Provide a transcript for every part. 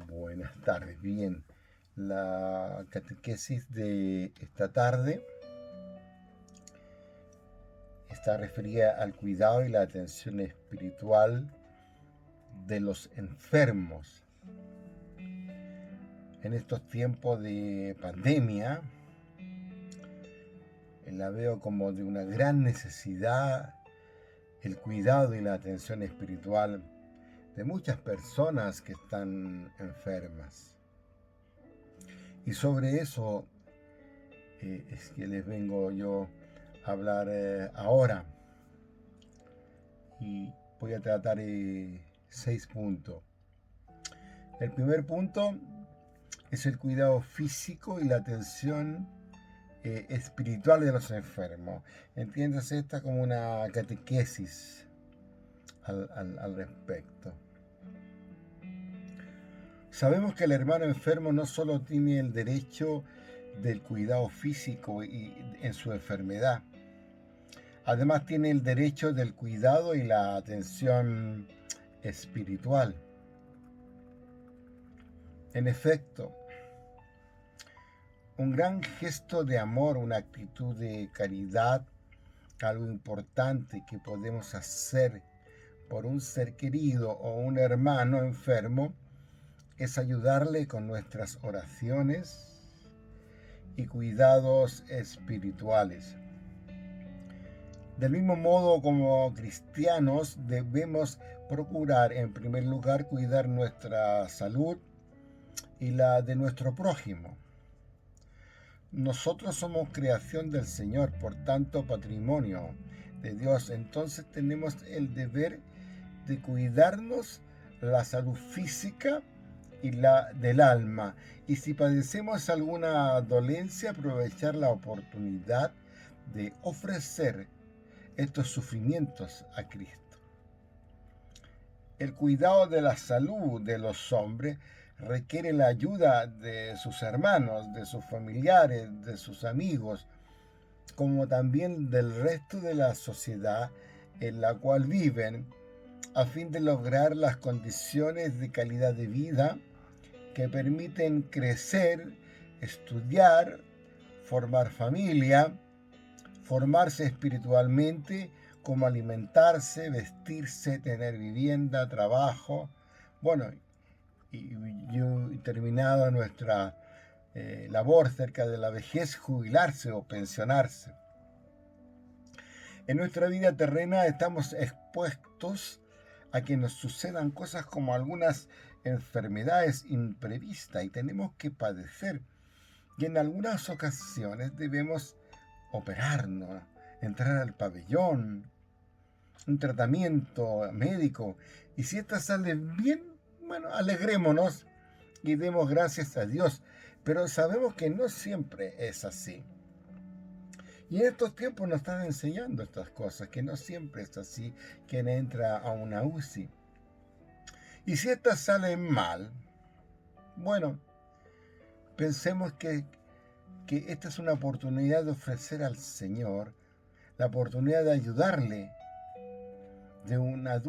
Buenas tardes. Bien, la catequesis de esta tarde está referida al cuidado y la atención espiritual de los enfermos. En estos tiempos de pandemia, la veo como de una gran necesidad el cuidado y la atención espiritual de muchas personas que están enfermas. Y sobre eso es que les vengo yo a hablar ahora. Y voy a tratar 6 puntos. El primer punto es el cuidado físico y la atención espiritual de los enfermos. Entiéndase esta como una catequesis al respecto. Sabemos que el hermano enfermo no solo tiene el derecho del cuidado físico y en su enfermedad, además tiene el derecho del cuidado y la atención espiritual. En efecto, un gran gesto de amor, una actitud de caridad, algo importante que podemos hacer por un ser querido o un hermano enfermo, es ayudarle con nuestras oraciones y cuidados espirituales. Del mismo modo, como cristianos debemos procurar en primer lugar cuidar nuestra salud y la de nuestro prójimo. Nosotros somos creación del Señor, por tanto patrimonio de Dios. Entonces tenemos el deber de cuidarnos la salud física y la del alma. Y si padecemos alguna dolencia, aprovechar la oportunidad de ofrecer estos sufrimientos a Cristo. El cuidado de la salud de los hombres requiere la ayuda de sus hermanos, de sus familiares, de sus amigos, como también del resto de la sociedad en la cual viven, a fin de lograr las condiciones de calidad de vida que permiten crecer, estudiar, formar familia, formarse espiritualmente, como alimentarse, vestirse, tener vivienda, trabajo. Bueno, y terminada nuestra labor cerca de la vejez, jubilarse o pensionarse. En nuestra vida terrena estamos expuestos a que nos sucedan cosas como algunas enfermedades imprevistas y tenemos que padecer. Y en algunas ocasiones debemos operarnos, entrar al pabellón, un tratamiento médico. Y si esta sale bien, bueno, alegrémonos y demos gracias a Dios. Pero sabemos que no siempre es así. Y en estos tiempos nos están enseñando estas cosas, que no siempre es así quien entra a una UCI. Y si estas salen mal, bueno, pensemos que esta es una oportunidad de ofrecer al Señor la oportunidad de ayudarle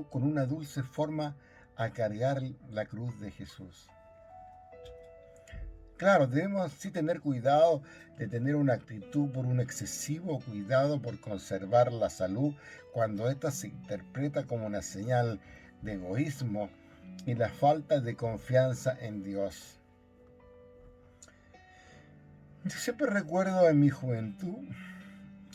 con una dulce forma a cargar la cruz de Jesús. Claro, debemos sí tener cuidado de tener una actitud por un excesivo cuidado por conservar la salud cuando ésta se interpreta como una señal de egoísmo y la falta de confianza en Dios. Yo siempre recuerdo en mi juventud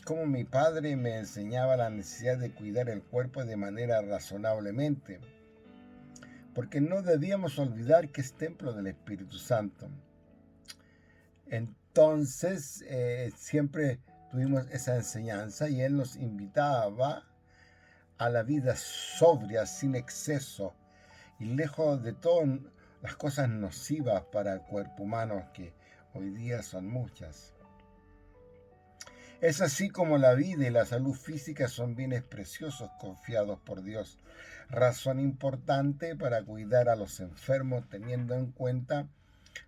cómo mi padre me enseñaba la necesidad de cuidar el cuerpo de manera razonablemente, porque no debíamos olvidar que es templo del Espíritu Santo. Entonces, siempre tuvimos esa enseñanza y él nos invitaba a la vida sobria, sin exceso y lejos de todas las cosas nocivas para el cuerpo humano, que hoy día son muchas. Es así como la vida y la salud física son bienes preciosos confiados por Dios, razón importante para cuidar a los enfermos teniendo en cuenta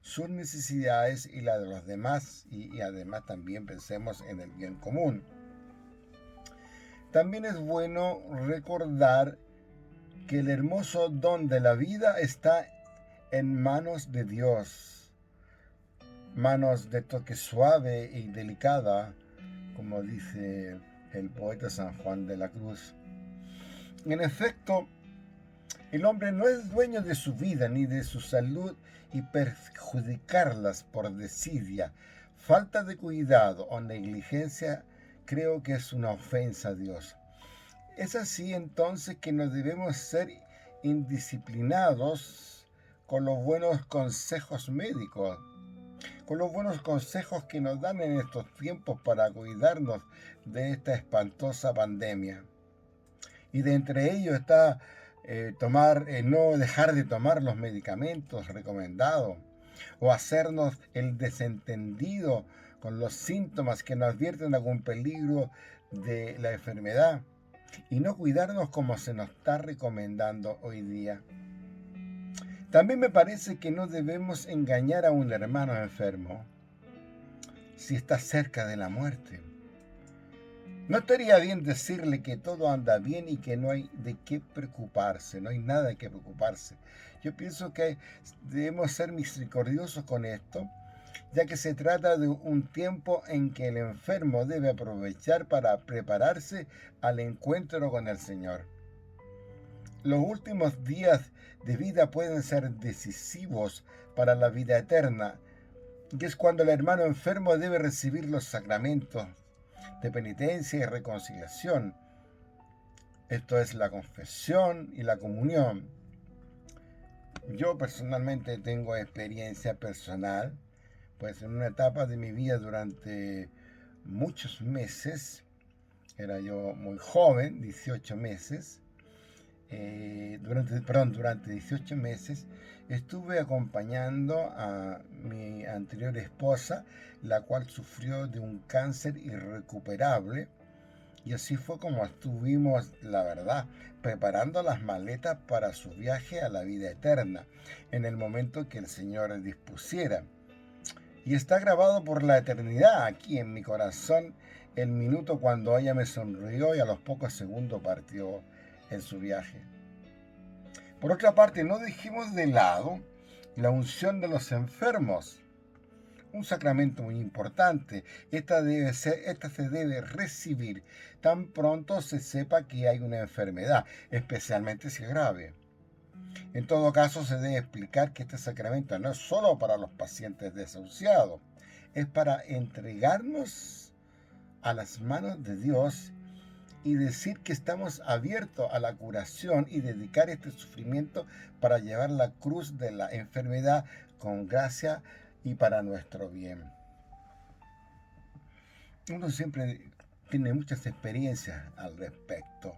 sus necesidades y la de los demás, y además también pensemos en el bien común. También es bueno recordar que el hermoso don de la vida está en manos de Dios, manos de toque suave y delicada, como dice el poeta San Juan de la Cruz. En efecto, el hombre no es dueño de su vida ni de su salud, y perjudicarlas por desidia, falta de cuidado o negligencia creo que es una ofensa a Dios. Es así entonces que no debemos ser indisciplinados con los buenos consejos médicos, con los buenos consejos que nos dan en estos tiempos para cuidarnos de esta espantosa pandemia. Y de entre ellos está no dejar de tomar los medicamentos recomendados o hacernos el desentendido con los síntomas que nos advierten algún peligro de la enfermedad y no cuidarnos como se nos está recomendando hoy día. También me parece que no debemos engañar a un hermano enfermo si está cerca de la muerte. No estaría bien decirle que todo anda bien y que no hay de qué preocuparse, no hay nada de qué preocuparse. Yo pienso que debemos ser misericordiosos con esto, ya que se trata de un tiempo en que el enfermo debe aprovechar para prepararse al encuentro con el Señor. Los últimos días de vida pueden ser decisivos para la vida eterna, y es cuando el hermano enfermo debe recibir los sacramentos de penitencia y reconciliación. Esto es la confesión y la comunión. Yo personalmente tengo experiencia personal, pues en una etapa de mi vida durante muchos meses, era yo muy joven, 18 meses, durante 18 meses estuve acompañando a mi anterior esposa, la cual sufrió de un cáncer irrecuperable, y así fue como estuvimos, la verdad, preparando las maletas para su viaje a la vida eterna, en el momento que el Señor dispusiera. Y está grabado por la eternidad aquí en mi corazón el minuto cuando ella me sonrió y a los pocos segundos partió en su viaje. Por otra parte, no dejemos de lado la unción de los enfermos, un sacramento muy importante. Esta se debe recibir tan pronto se sepa que hay una enfermedad, especialmente si es grave. En todo caso, se debe explicar que este sacramento no es solo para los pacientes desahuciados, es para entregarnos a las manos de Dios y decir que estamos abiertos a la curación y dedicar este sufrimiento para llevar la cruz de la enfermedad con gracia y para nuestro bien. Uno siempre tiene muchas experiencias al respecto.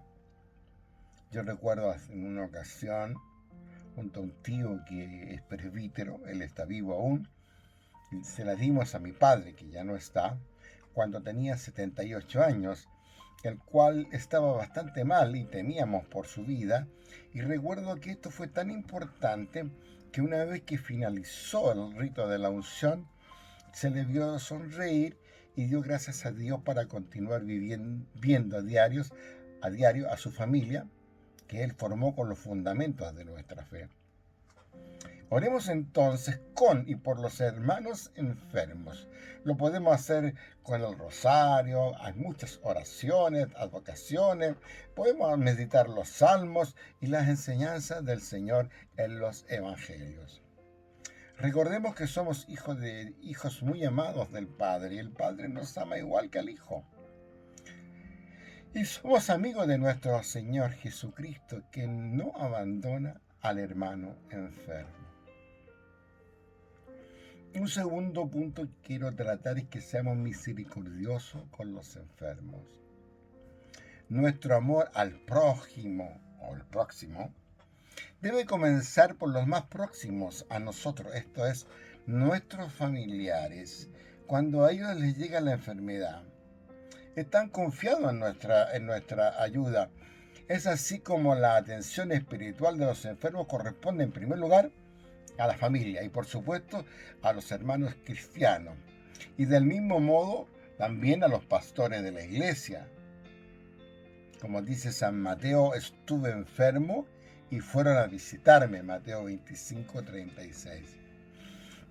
Yo recuerdo en una ocasión, junto a un tío que es presbítero, él está vivo aún, y se la dimos a mi padre, que ya no está, cuando tenía 78 años, el cual estaba bastante mal y temíamos por su vida, y recuerdo que esto fue tan importante que una vez que finalizó el rito de la unción, se le vio sonreír y dio gracias a Dios para continuar viendo a diario a su familia, que él formó con los fundamentos de nuestra fe. Oremos entonces con y por los hermanos enfermos. Lo podemos hacer con el rosario, hay muchas oraciones, advocaciones, podemos meditar los salmos y las enseñanzas del Señor en los evangelios. Recordemos que somos hijos muy amados del Padre, y el Padre nos ama igual que al Hijo. Y somos amigos de nuestro Señor Jesucristo, que no abandona al hermano enfermo. Un segundo punto que quiero tratar es que seamos misericordiosos con los enfermos. Nuestro amor al prójimo o al próximo debe comenzar por los más próximos a nosotros, esto es, nuestros familiares. Cuando a ellos les llega la enfermedad, están confiados en nuestra ayuda. Es así como la atención espiritual de los enfermos corresponde en primer lugar a la familia y por supuesto a los hermanos cristianos. Y del mismo modo también a los pastores de la iglesia. Como dice San Mateo, estuve enfermo y fueron a visitarme. Mateo 25:36.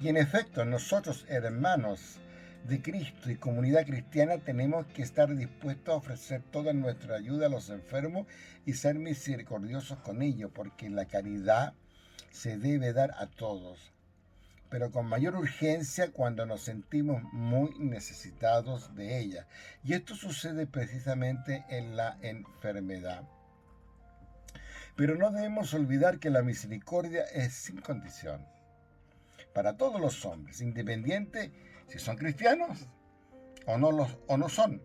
Y en efecto, nosotros, hermanos de Cristo y comunidad cristiana, tenemos que estar dispuestos a ofrecer toda nuestra ayuda a los enfermos y ser misericordiosos con ellos, porque la caridad se debe dar a todos, pero con mayor urgencia cuando nos sentimos muy necesitados de ella. Y esto sucede precisamente en la enfermedad. Pero no debemos olvidar que la misericordia es sin condición para todos los hombres, independiente si son cristianos o no son,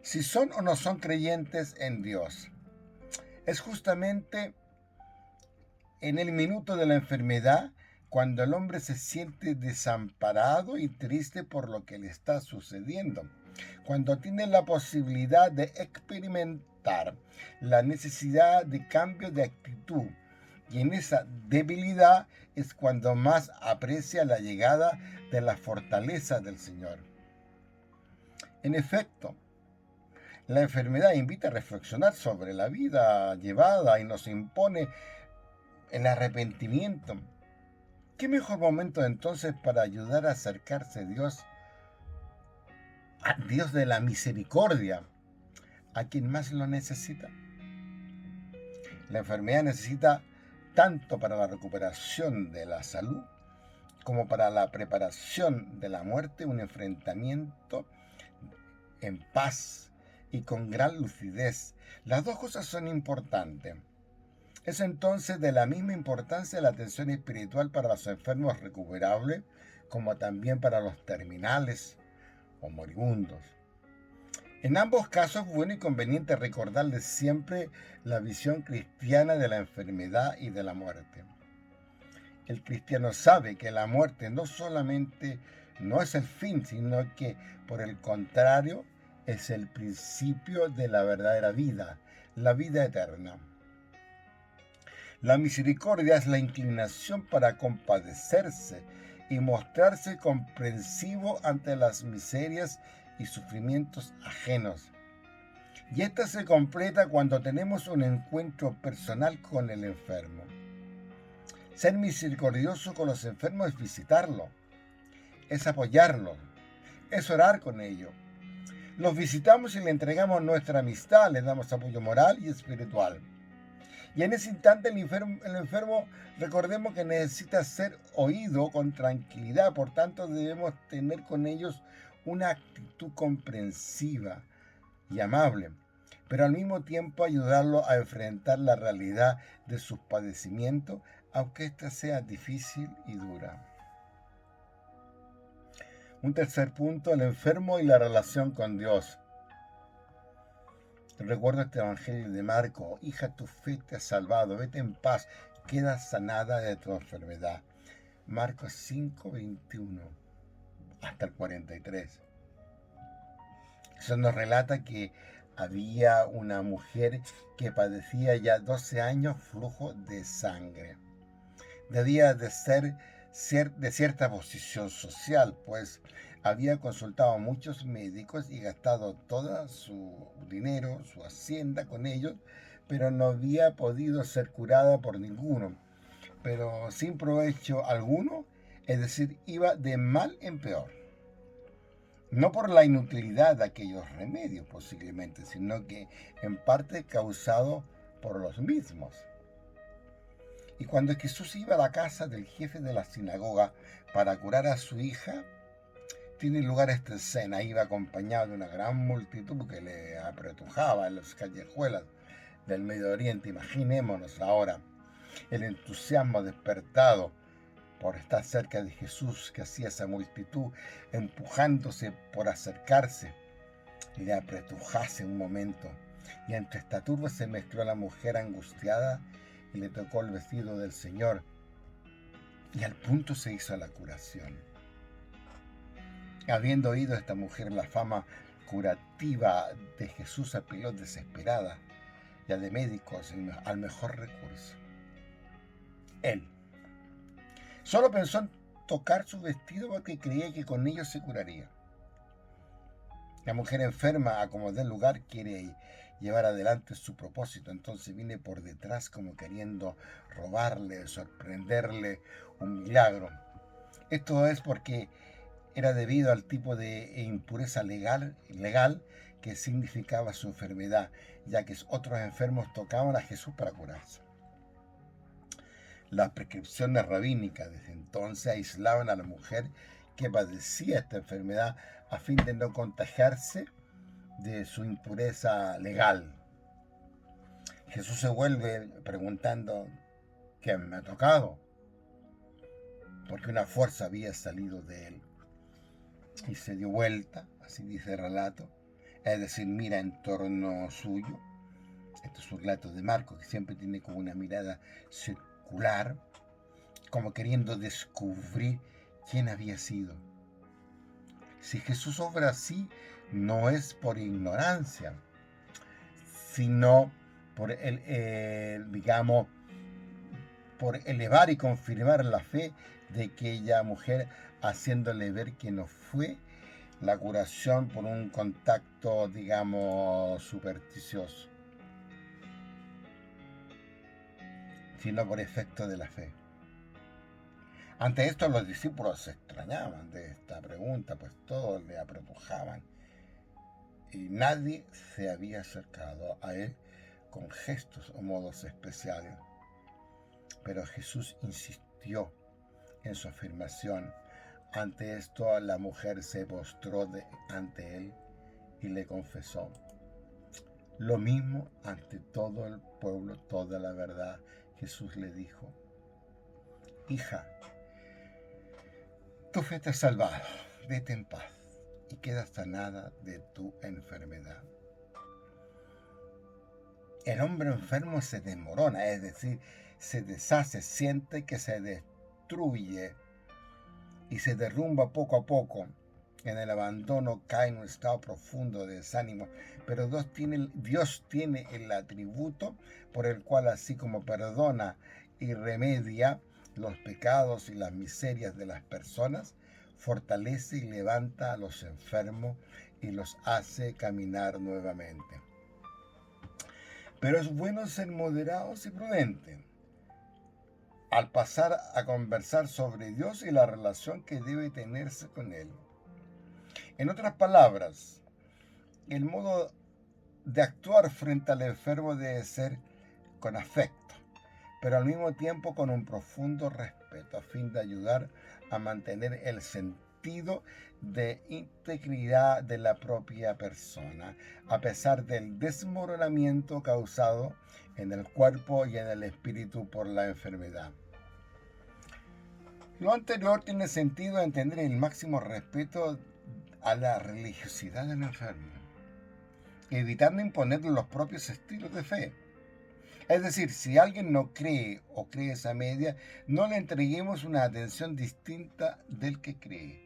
si son o no son creyentes en Dios. Es justamente en el minuto de la enfermedad cuando el hombre se siente desamparado y triste por lo que le está sucediendo, cuando tiene la posibilidad de experimentar la necesidad de cambio de actitud. Y en esa debilidad es cuando más aprecia la llegada de la fortaleza del Señor. En efecto, la enfermedad invita a reflexionar sobre la vida llevada y nos impone el arrepentimiento. ¿Qué mejor momento entonces para ayudar a acercarse a Dios de la misericordia, a quien más lo necesita? La enfermedad necesita tanto para la recuperación de la salud como para la preparación de la muerte un enfrentamiento en paz y con gran lucidez. Las dos cosas son importantes. Es entonces de la misma importancia la atención espiritual para los enfermos recuperables como también para los terminales o moribundos. En ambos casos es bueno y conveniente recordarles siempre la visión cristiana de la enfermedad y de la muerte. El cristiano sabe que la muerte no solamente no es el fin, sino que por el contrario es el principio de la verdadera vida, la vida eterna. La misericordia es la inclinación para compadecerse y mostrarse comprensivo ante las miserias y sufrimientos ajenos. Y esta se completa cuando tenemos un encuentro personal con el enfermo. Ser misericordioso con los enfermos es visitarlos, es apoyarlos, es orar con ellos. Los visitamos y le entregamos nuestra amistad, le damos apoyo moral y espiritual. Y en ese instante el enfermo, recordemos que necesita ser oído con tranquilidad, por tanto debemos tener con ellos una actitud comprensiva y amable, pero al mismo tiempo ayudarlo a enfrentar la realidad de sus padecimientos, aunque ésta sea difícil y dura. Un tercer punto, el enfermo y la relación con Dios. Recuerda este Evangelio de Marcos: hija, tu fe te ha salvado, vete en paz, queda sanada de tu enfermedad. Marcos 5:21 hasta el 43. Eso nos relata que había una mujer que padecía ya 12 años flujo de sangre. Debía de ser de cierta posición social, pues había consultado a muchos médicos y gastado todo su dinero, su hacienda con ellos, pero no había podido ser curada por ninguno, pero sin provecho alguno, es decir, iba de mal en peor. No por la inutilidad de aquellos remedios posiblemente, sino que en parte causado por los mismos. Y cuando Jesús iba a la casa del jefe de la sinagoga para curar a su hija, tiene lugar esta escena. Iba acompañado de una gran multitud que le apretujaba en las callejuelas del Medio Oriente. Imaginémonos ahora el entusiasmo despertado por estar cerca de Jesús, que hacía esa multitud empujándose por acercarse, le apretujase un momento. Y entre esta turba se mezcló la mujer angustiada y le tocó el vestido del Señor, y al punto se hizo la curación. Habiendo oído esta mujer la fama curativa de Jesús, apeló desesperada ya de médicos al mejor recurso. Él solo pensó en tocar su vestido porque creía que con ello se curaría. La mujer enferma, acomodó el lugar, quiere llevar adelante su propósito. Entonces viene por detrás como queriendo robarle, sorprenderle un milagro. Esto es porque era debido al tipo de impureza legal que significaba su enfermedad, ya que otros enfermos tocaban a Jesús para curarse. Las prescripciones rabínicas desde entonces aislaban a la mujer que padecía esta enfermedad a fin de no contagiarse de su impureza legal. Jesús se vuelve preguntando: ¿quién me ha tocado? Porque una fuerza había salido de él. Y se dio vuelta, así dice el relato, es decir, mira en torno suyo. Este es un relato de Marcos, que siempre tiene como una mirada circular, como queriendo descubrir quién había sido. Si Jesús obra así, no es por ignorancia, sino por por elevar y confirmar la fe de aquella mujer, haciéndole ver que no fue la curación por un contacto, supersticioso, sino por efecto de la fe. Ante esto los discípulos se extrañaban de esta pregunta, pues todos le apretujaban y nadie se había acercado a él con gestos o modos especiales. Pero Jesús insistió en su afirmación. Ante esto la mujer se postró ante él y le confesó lo mismo ante todo el pueblo, toda la verdad. Jesús le dijo: hija, tu fe te ha salvado, vete en paz y queda sanada de tu enfermedad. El hombre enfermo se desmorona, es decir, se deshace, siente que se destruye y se derrumba poco a poco. En el abandono cae en un estado profundo de desánimo, pero Dios tiene el atributo por el cual, así como perdona y remedia los pecados y las miserias de las personas, fortalece y levanta a los enfermos y los hace caminar nuevamente. Pero es bueno ser moderados y prudentes al pasar a conversar sobre Dios y la relación que debe tenerse con Él. En otras palabras, el modo de actuar frente al enfermo debe ser con afecto, pero al mismo tiempo con un profundo respeto, a fin de ayudar a mantener el sentido de integridad de la propia persona, a pesar del desmoronamiento causado en el cuerpo y en el espíritu por la enfermedad. Lo anterior tiene sentido en tener el máximo respeto a la religiosidad del enfermo, evitando imponerle los propios estilos de fe. Es decir, si alguien no cree o cree esa media, no le entreguemos una atención distinta del que cree,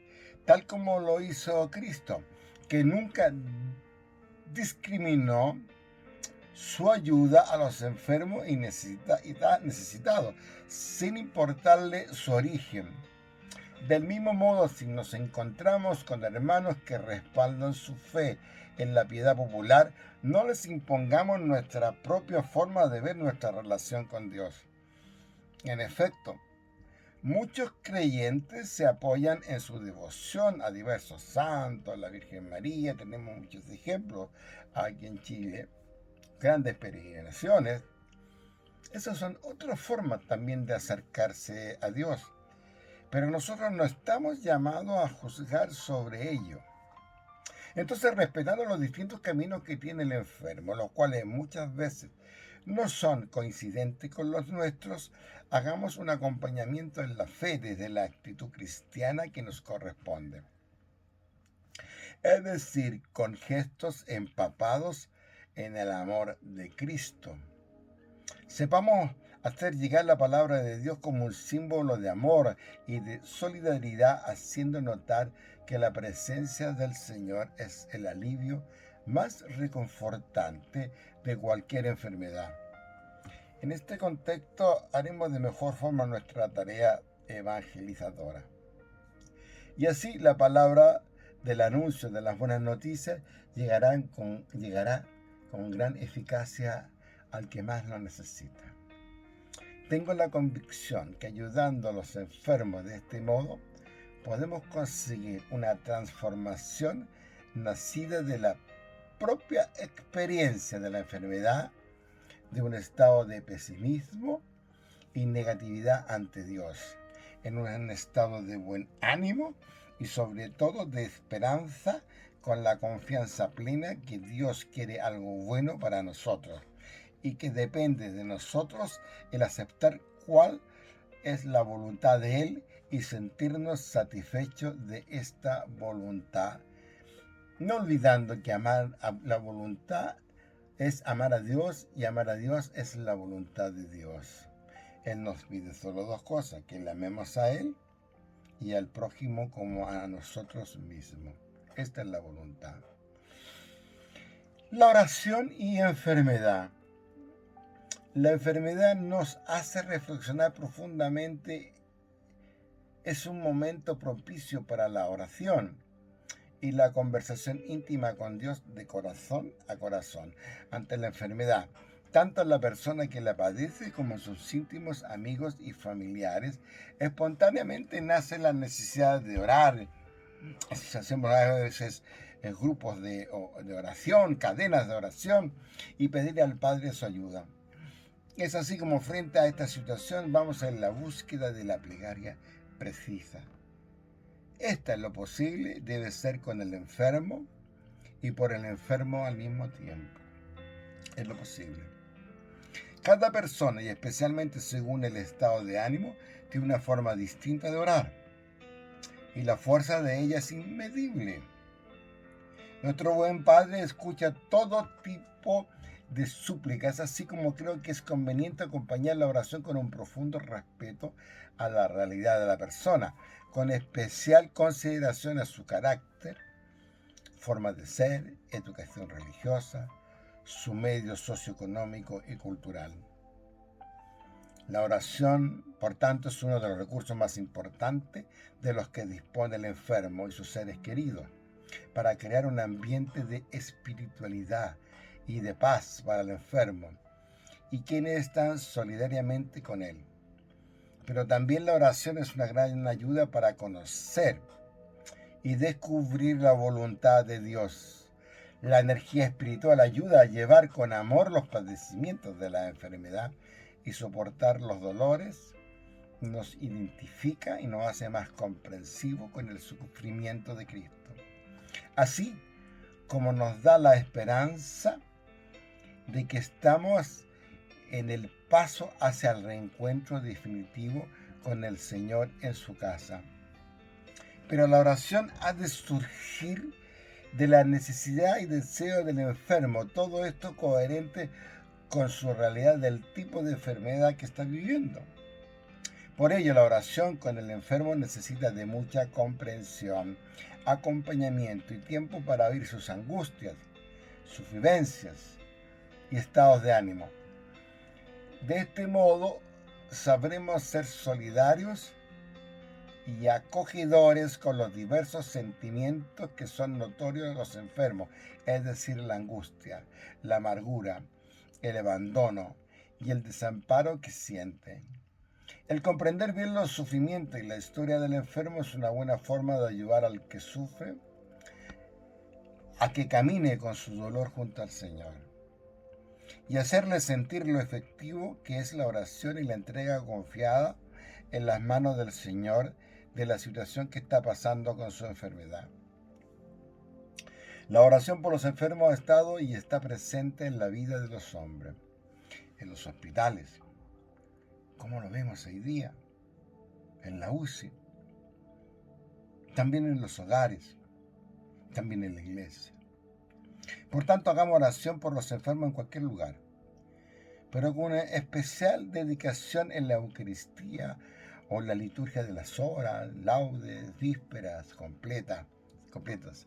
tal como lo hizo Cristo, que nunca discriminó su ayuda a los enfermos y necesitados, sin importarle su origen. Del mismo modo, si nos encontramos con hermanos que respaldan su fe en la piedad popular, no les impongamos nuestra propia forma de ver nuestra relación con Dios. En efecto, muchos creyentes se apoyan en su devoción a diversos santos, a la Virgen María. Tenemos muchos ejemplos aquí en Chile, grandes peregrinaciones. Esas son otras formas también de acercarse a Dios. Pero nosotros no estamos llamados a juzgar sobre ello. Entonces, respetando los distintos caminos que tiene el enfermo, los cuales muchas veces no son coincidentes con los nuestros, hagamos un acompañamiento en la fe desde la actitud cristiana que nos corresponde. Es decir, con gestos empapados en el amor de Cristo. Sepamos hacer llegar la palabra de Dios como un símbolo de amor y de solidaridad, haciendo notar que la presencia del Señor es el alivio más reconfortante de cualquier enfermedad. En este contexto haremos de mejor forma nuestra tarea evangelizadora. Y así la palabra del anuncio de las buenas noticias llegará con gran eficacia al que más lo necesita. Tengo la convicción que ayudando a los enfermos de este modo, podemos conseguir una transformación nacida de la propia experiencia de la enfermedad, de un estado de pesimismo y negatividad ante Dios, en un estado de buen ánimo y sobre todo de esperanza, con la confianza plena que Dios quiere algo bueno para nosotros y que depende de nosotros el aceptar cuál es la voluntad de Él y sentirnos satisfechos de esta voluntad, no olvidando que amar a la voluntad es amar a Dios y amar a Dios es la voluntad de Dios. Él nos pide solo dos cosas, que le amemos a Él y al prójimo como a nosotros mismos. Esta es la voluntad. La oración y enfermedad. La enfermedad nos hace reflexionar profundamente. Es un momento propicio para la oración y la conversación íntima con Dios de corazón a corazón ante la enfermedad. Tanto la persona que la padece como sus íntimos amigos y familiares espontáneamente nace la necesidad de orar. Hacemos a veces grupos de oración, cadenas de oración y pedirle al Padre su ayuda. Es así como frente a esta situación vamos en la búsqueda de la plegaria precisa. Esta en lo posible debe ser con el enfermo y por el enfermo al mismo tiempo. Es lo posible. Cada persona, y especialmente según el estado de ánimo, tiene una forma distinta de orar. Y la fuerza de ella es inmedible. Nuestro buen Padre escucha todo tipo de súplicas, así como creo que es conveniente acompañar la oración con un profundo respeto a la realidad de la persona, con especial consideración a su carácter, forma de ser, educación religiosa, su medio socioeconómico y cultural. La oración, por tanto, es uno de los recursos más importantes de los que dispone el enfermo y sus seres queridos, para crear un ambiente de espiritualidad y de paz para el enfermo y quienes están solidariamente con él. Pero también la oración es una gran ayuda para conocer y descubrir la voluntad de Dios. La energía espiritual ayuda a llevar con amor los padecimientos de la enfermedad y soportar los dolores, nos identifica y nos hace más comprensivos con el sufrimiento de Cristo. Así como nos da la esperanza de que estamos en el paso hacia el reencuentro definitivo con el Señor en su casa. Pero la oración ha de surgir de la necesidad y deseo del enfermo, todo esto coherente con su realidad del tipo de enfermedad que está viviendo. Por ello, la oración con el enfermo necesita de mucha comprensión, acompañamiento y tiempo para oír sus angustias, sus vivencias y estados de ánimo. De este modo, sabremos ser solidarios y acogedores con los diversos sentimientos que son notorios de los enfermos, es decir, la angustia, la amargura, el abandono y el desamparo que sienten. El comprender bien los sufrimientos y la historia del enfermo es una buena forma de ayudar al que sufre a que camine con su dolor junto al Señor y hacerle sentir lo efectivo que es la oración y la entrega confiada en las manos del Señor de la situación que está pasando con su enfermedad. La oración por los enfermos ha estado y está presente en la vida de los hombres, en los hospitales, como lo vemos hoy día, en la UCI, también en los hogares, también en la iglesia. Por tanto, hagamos oración por los enfermos en cualquier lugar, pero con una especial dedicación en la Eucaristía o la liturgia de las horas, laudes, vísperas completas.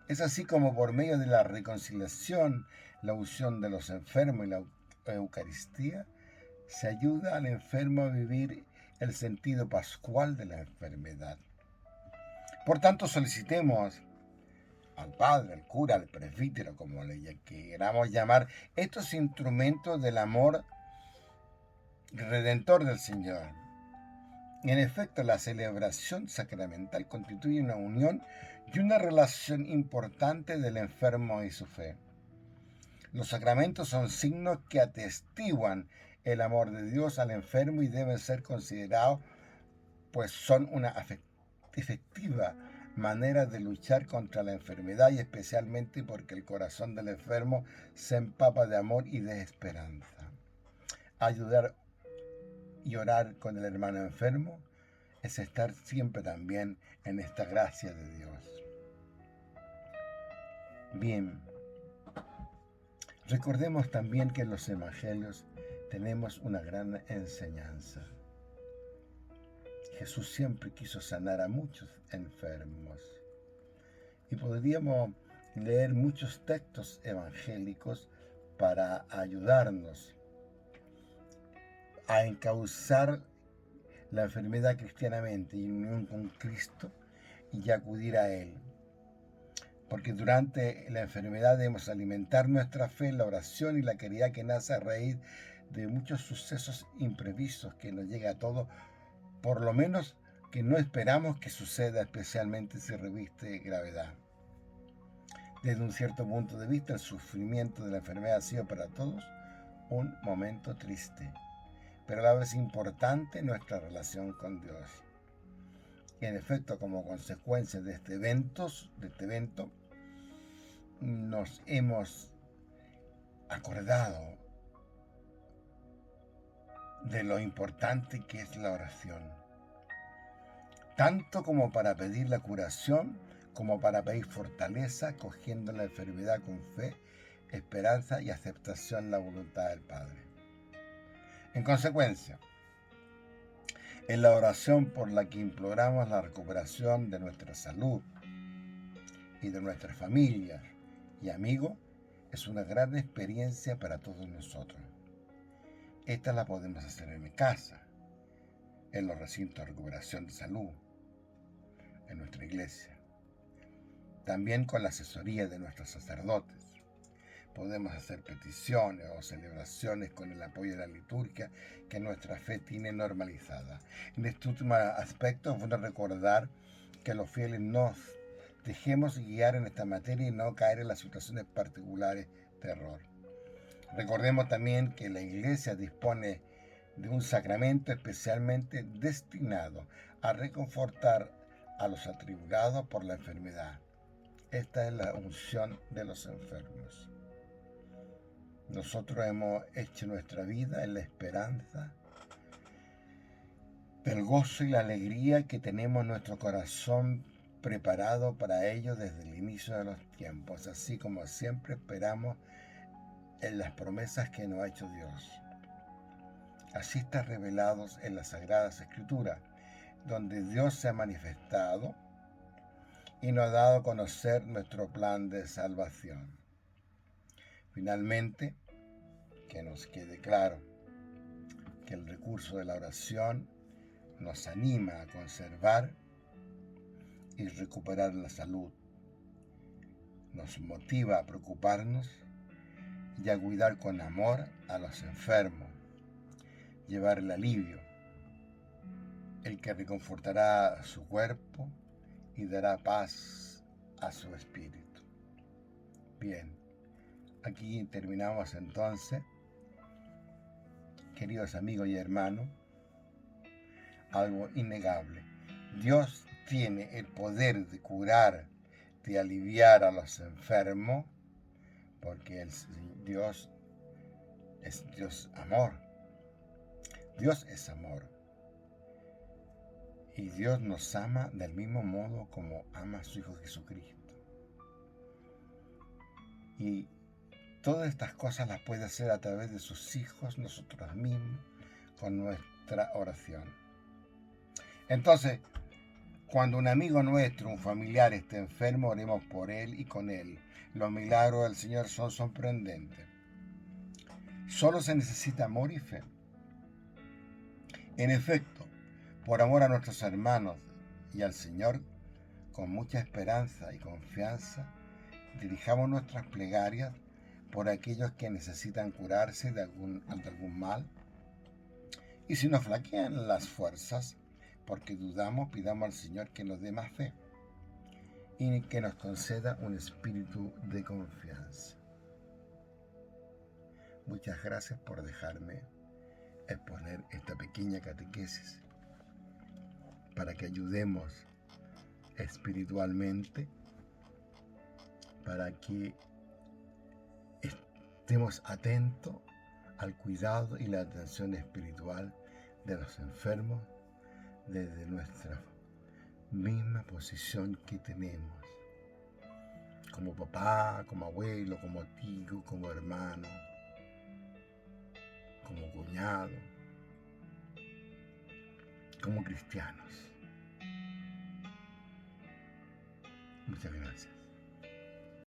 Es así como por medio de la reconciliación, la unción de los enfermos y la Eucaristía, se ayuda al enfermo a vivir el sentido pascual de la enfermedad. Por tanto, solicitemos al padre, al cura, al presbítero, como le queramos llamar, estos instrumentos del amor redentor del Señor. En efecto, la celebración sacramental constituye una unión y una relación importante del enfermo y su fe. Los sacramentos son signos que atestiguan el amor de Dios al enfermo y deben ser considerados, pues son una efectiva manera de luchar contra la enfermedad y especialmente porque el corazón del enfermo se empapa de amor y de esperanza. Ayudar y orar con el hermano enfermo es estar siempre también en esta gracia de Dios. Bien, recordemos también que en los evangelios tenemos una gran enseñanza. Jesús siempre quiso sanar a muchos enfermos. Y podríamos leer muchos textos evangélicos para ayudarnos a encauzar la enfermedad cristianamente y en unión con Cristo y acudir a Él. Porque durante la enfermedad debemos alimentar nuestra fe en la oración y la caridad que nace a raíz de muchos sucesos imprevistos que nos llega a todos, por lo menos que no esperamos que suceda, especialmente si reviste gravedad. Desde un cierto punto de vista, el sufrimiento de la enfermedad ha sido para todos un momento triste, pero a la vez importante nuestra relación con Dios. Y en efecto, como consecuencia de este evento, nos hemos acordado de lo importante que es la oración, tanto como para pedir la curación, como para pedir fortaleza, cogiendo la enfermedad con fe, esperanza y aceptación de la voluntad del Padre. En consecuencia, en la oración por la que imploramos la recuperación de nuestra salud y de nuestras familias y amigos, es una gran experiencia para todos nosotros. Esta la podemos hacer en mi casa, en los recintos de recuperación de salud, en nuestra iglesia. También con la asesoría de nuestros sacerdotes. Podemos hacer peticiones o celebraciones con el apoyo de la liturgia que nuestra fe tiene normalizada. En este último aspecto es bueno recordar que los fieles nos dejemos guiar en esta materia y no caer en las situaciones particulares de error. Recordemos también que la Iglesia dispone de un sacramento especialmente destinado a reconfortar a los atribulados por la enfermedad. Esta es la unción de los enfermos. Nosotros hemos hecho nuestra vida en la esperanza del gozo y la alegría que tenemos en nuestro corazón preparado para ello desde el inicio de los tiempos, así como siempre esperamos en las promesas que nos ha hecho Dios. Así está revelados en las Sagradas Escrituras, donde Dios se ha manifestado y nos ha dado a conocer nuestro plan de salvación. Finalmente, que nos quede claro que el recurso de la oración nos anima a conservar y recuperar la salud, nos motiva a preocuparnos y a cuidar con amor a los enfermos, llevar el alivio, el que reconfortará su cuerpo y dará paz a su espíritu. Bien, aquí terminamos entonces, queridos amigos y hermanos, algo innegable. Dios tiene el poder de curar, de aliviar a los enfermos, porque Dios es Dios amor. Dios es amor. Y Dios nos ama del mismo modo como ama a su Hijo Jesucristo. Y todas estas cosas las puede hacer a través de sus hijos, nosotros mismos, con nuestra oración. Entonces, cuando un amigo nuestro, un familiar esté enfermo, oremos por él y con él. Los milagros del Señor son sorprendentes. Solo se necesita amor y fe. En efecto, por amor a nuestros hermanos y al Señor, con mucha esperanza y confianza, Dirijamos nuestras plegarias por aquellos que necesitan curarse de algún mal. Y si nos flaquean las fuerzas, porque dudamos, pidamos al Señor que nos dé más fe y que nos conceda un espíritu de confianza. Muchas gracias por dejarme exponer esta pequeña catequesis para que ayudemos espiritualmente, para que estemos atentos al cuidado y la atención espiritual de los enfermos desde nuestra misma posición que tenemos como papá, como abuelo, como tío, como hermano, como cuñado, como cristianos. Muchas gracias.